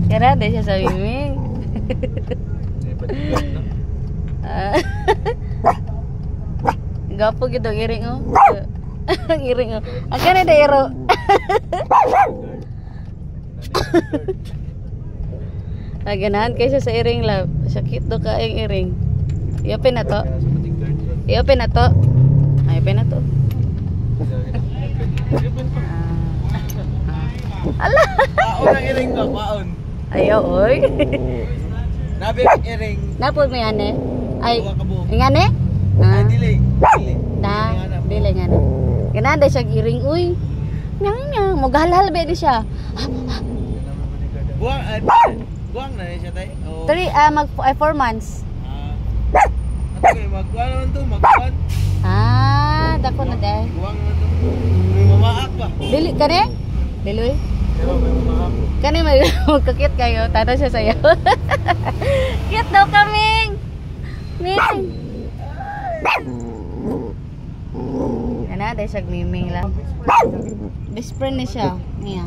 Kaya na siya sa miming. Gapo gitu iring oh. Iring oh. Akan ada ero. Ganahan kayo siya sa iring lab. Sakit do ka ang iring. I-open na to. I-open na to. Ay, open na to. Ala. Paon ang iring ko, paon. Ayaw oy. Nabi ang iring. Napod mo yan eh. Ay, Buwa ka buo. nga ne? Ay, dili. Dili. Da, dili nga ne. Ganahan da siya iring uy. Nyang, mogalhal ba di siya. Buwang, buwang na siya tayo. 4 months. Ano kayo, magkuha naman to, magkuhan. Dako na dahil. Buwang naman to. May mamaak pa. Dili ka ne? Diloy? Pero may mamaak. Kani magkakit kayo, tano siya sa'yo. Cute daw kaming! Ming! Yan na, dahil siya miming lang. Best friend na siya. Niya.